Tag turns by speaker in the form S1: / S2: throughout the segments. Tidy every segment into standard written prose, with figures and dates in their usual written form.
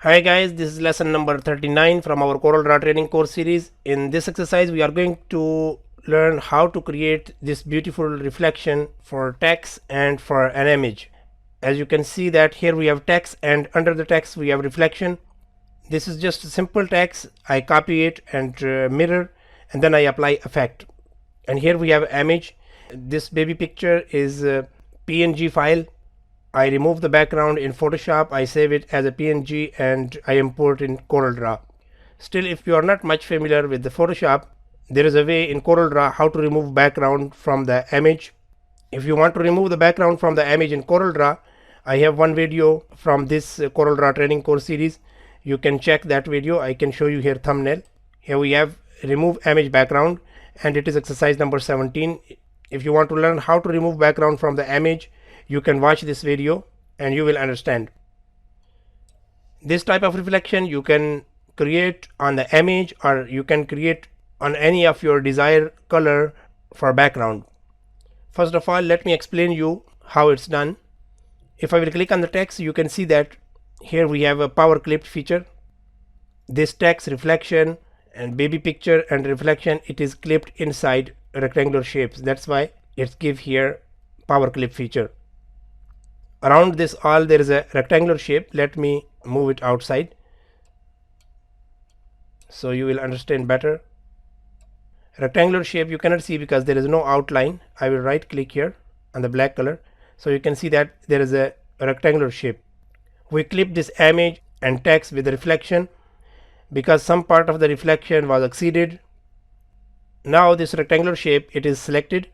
S1: Hi guys, this is lesson number 39 from our Corel Draw training course series. In this exercise we are going to learn how to create this beautiful reflection for text and for an image. As you can see that here we have text and under the text we have reflection. This is just simple text. I copy it and mirror and then I apply effect. And here we have image. This baby picture is a PNG file. I remove the background in Photoshop, I save it as a PNG and I import in Corel Draw. Still, if you are not much familiar with the Photoshop, there is a way in Corel Draw how to remove background from the image. If you want to remove the background from the image in Corel Draw, I have one video from this Corel Draw training course series. You can check that video. I can show you here thumbnail. Here we have remove image background and it is exercise number 17. If you want to learn how to remove background from the image, you can watch this video and you will understand. This type of reflection you can create on the image or you can create on any of your desired color for background. First of all, let me explain you how it's done. If I will click on the text, you can see that here we have a power clipped feature. This text reflection and baby picture and reflection, it is clipped inside rectangular shapes. That's why it's give here power clip feature. Around this all there is a rectangular shape. Let me move it outside so you will understand better. Rectangular shape you cannot see because there is no outline. I will right click here on the black color so you can see that there is a rectangular shape. We clip this image and text with the reflection because some part of the reflection was exceeded. Now this rectangular shape, it is selected.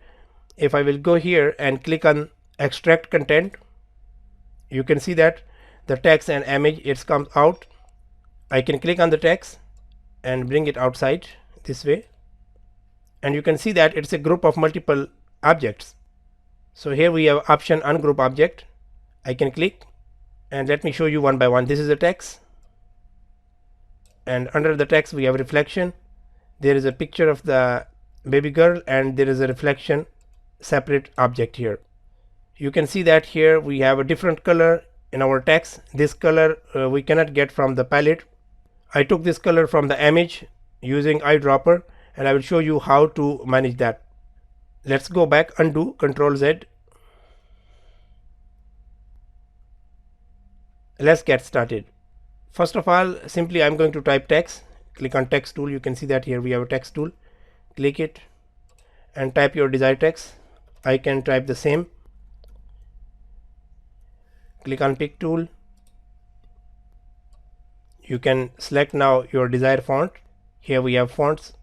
S1: If I will go here and click on extract content, you can see that the text and image, it comes out. I can click on the text and bring it outside this way and you can see that it's a group of multiple objects. So here we have option ungroup object. I can click and let me show you one by one. This is the text and under the text we have reflection. There is a picture of the baby girl and there is a reflection separate object here. You can see that here we have a different color in our text. This color we cannot get from the palette. I took this color from the image using eyedropper and I will show you how to manage that. Let's go back, undo, Control Z. Let's get started. First of all, simply I'm going to type text. Click on text tool. You can see that here we have a text tool. Click it and type your desired text. I can type the same. Click on pick tool. You can select now your desired font. Here we have fonts.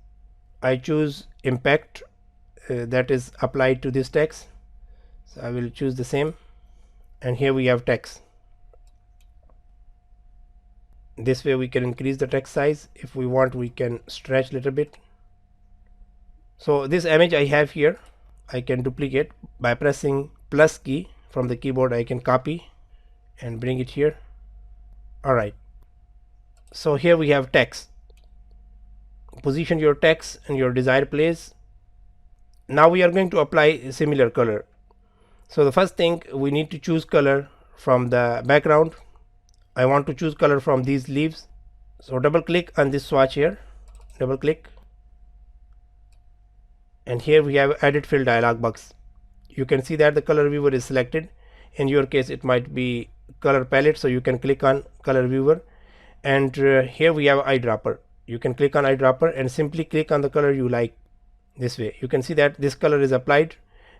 S1: I choose impact that is applied to this text, so I will choose the same and here we have text. This way we can increase the text size. If we want, we can stretch a little bit. So this image I have here, I can duplicate by pressing plus key from the keyboard. I can copy and bring it here. Alright, so here we have text. Position your text in your desired place. Now we are going to apply a similar color. So the first thing, we need to choose color from the background. I want to choose color from these leaves. So double click on this swatch here, double click, and here we have edit fill dialog box. You can see that the color viewer is selected. In your case it might be color palette, so you can click on color viewer and here we have eyedropper. You can click on eyedropper and simply click on the color you like. This way you can see that this color is applied,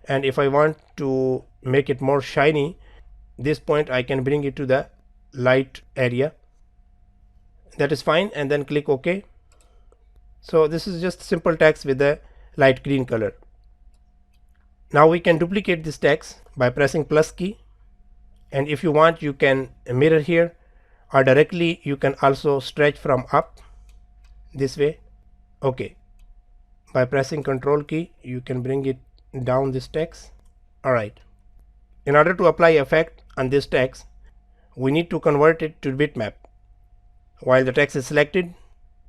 S1: and if I want to make it more shiny, this point I can bring it to the light area. That is fine, and then click OK. So this is just simple text with a light green color. Now we can duplicate this text by pressing plus key, and if you want you can mirror here, or directly you can also stretch from up this way. Okay, by pressing control key you can bring it down this text. Alright, in order to apply effect on this text, we need to convert it to bitmap. While the text is selected,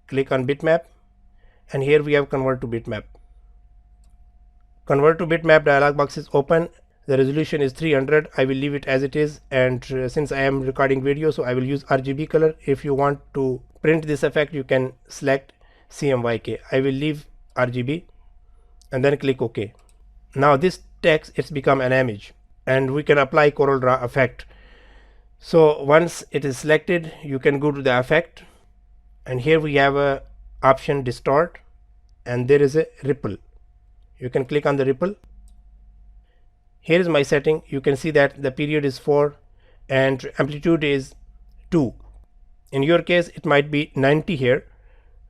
S1: click on bitmap and here we have convert to bitmap. Convert to bitmap dialog box is open. The resolution is 300. I will leave it as it is, and since I am recording video, so I will use RGB color. If you want to print this effect, you can select CMYK. I will leave RGB and then click OK. Now this text, it's become an image, and we can apply Corel Draw effect. So once it is selected, you can go to the effect, and here we have a option distort, and there is a ripple. You can click on the ripple. Here is my setting. You can see that the period is 4 and amplitude is 2. In your case it might be 90. Here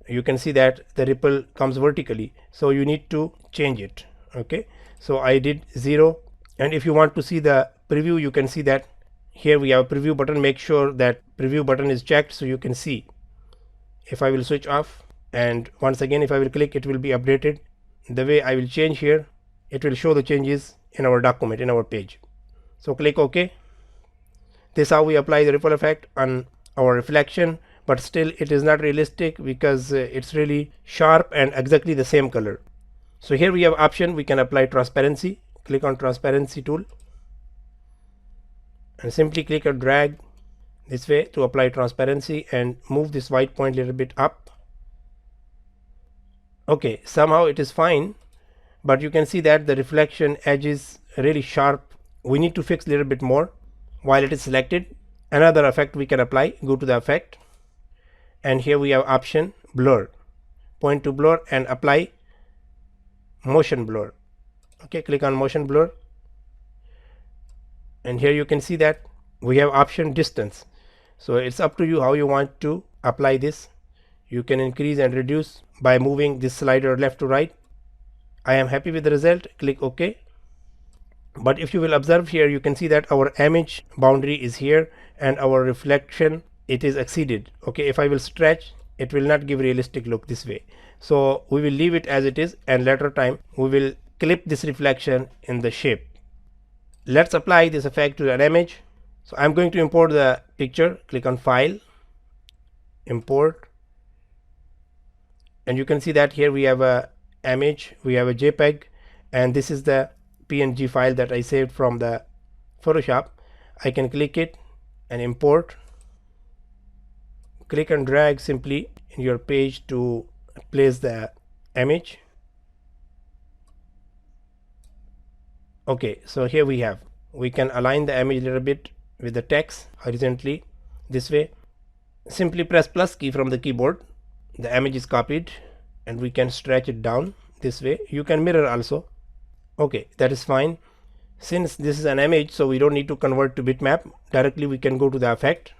S1: you can see that the ripple comes vertically, so you need to change it. Okay, so I did 0, and if you want to see the preview, you can see that here we have a preview button. Make sure that preview button is checked so you can see. If I will switch off, and once again if I will click, it will be updated. The way I will change here, it will show the changes in our document, in our page. So click OK. This is how we apply the ripple effect on our reflection, but still it is not realistic because it's really sharp and exactly the same color. So here we have option, we can apply transparency. Click on transparency tool and simply click or drag this way to apply transparency, and move this white point a little bit up. Okay, somehow it is fine, but you can see that the reflection edge is really sharp. We need to fix a little bit more. While it is selected, another effect we can apply. Go to the effect, and here we have option blur. Point to blur and apply motion blur. Okay, click on motion blur, and here you can see that we have option distance. So it's up to you how you want to apply this. You can increase and reduce by moving this slider left to right. I am happy with the result. Click OK. But if you will observe here, you can see that our image boundary is here and our reflection, it is exceeded. Okay, if I will stretch, it will not give realistic look this way. So we will leave it as it is, and later time we will clip this reflection in the shape. Let's apply this effect to an image. So I'm going to import the picture. Click on File, Import, and you can see that here we have a image, we have a JPEG, and this is the PNG file that I saved from the Photoshop. I can click it and import. Click and drag simply in your page to place the image. Okay, so here we have, we can align the image a little bit with the text horizontally this way. Simply press plus key from the keyboard. The image is copied, and we can stretch it down this way. You can mirror also. Okay, that is fine. Since this is an image, so we don't need to convert to bitmap. Directly we can go to the effect,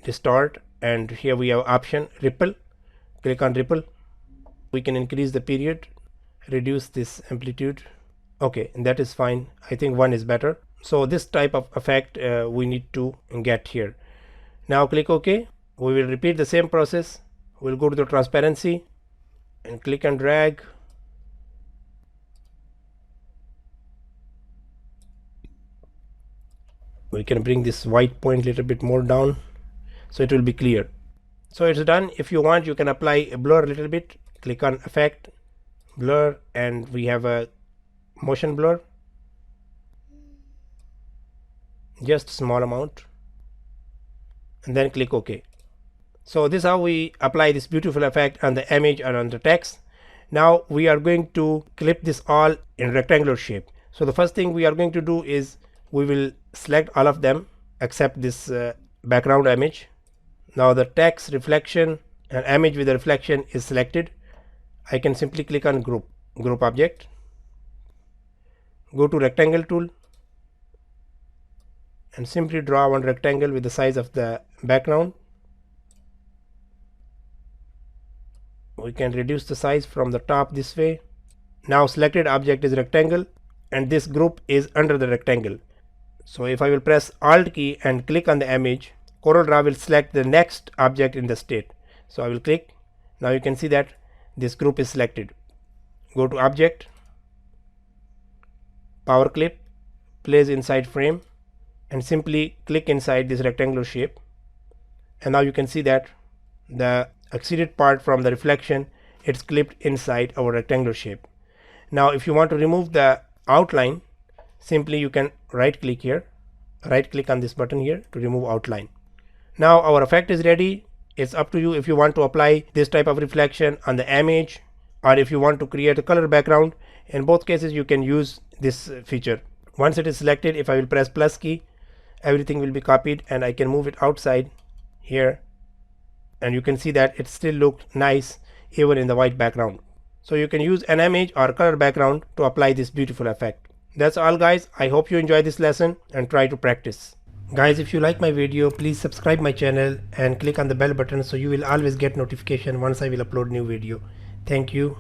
S1: distort, and here we have option ripple. Click on ripple. We can increase the period, reduce this amplitude. Okay, and that is fine. I think 1 is better. So this type of effect we need to get here. Now click OK. We will repeat the same process. We'll go to the transparency and click and drag. We can bring this white point a little bit more down so it will be clear. So it's done. If you want, you can apply a blur a little bit. Click on effect, blur, and we have a motion blur, just small amount, and then click OK. So this is how we apply this beautiful effect on the image and on the text. Now we are going to clip this all in rectangular shape. So the first thing we are going to do is we will select all of them except this background image. Now the text, reflection, and image with the reflection is selected. I can simply click on group object, go to rectangle tool, and simply draw one rectangle with the size of the background. We can reduce the size from the top this way. Now selected object is rectangle, and this group is under the rectangle. So if I will press Alt key and click on the image, Corel Draw will select the next object in the state. So I will click. Now you can see that this group is selected. Go to object, power clip, place inside frame, and simply click inside this rectangular shape. And now you can see that the exceeded part from the reflection, it's clipped inside our rectangular shape. Now if you want to remove the outline, simply you can right click here, right click on this button here to remove outline. Now our effect is ready. It's up to you if you want to apply this type of reflection on the image or if you want to create a color background. In both cases you can use this feature. Once it is selected, if I will press plus key, everything will be copied and I can move it outside here, and you can see that it still looked nice even in the white background. So you can use an image or color background to apply this beautiful effect. That's all guys. I hope you enjoy this lesson and try to practice. Guys, if you like my video, please subscribe my channel and click on the bell button so you will always get notification once I will upload new video. Thank you.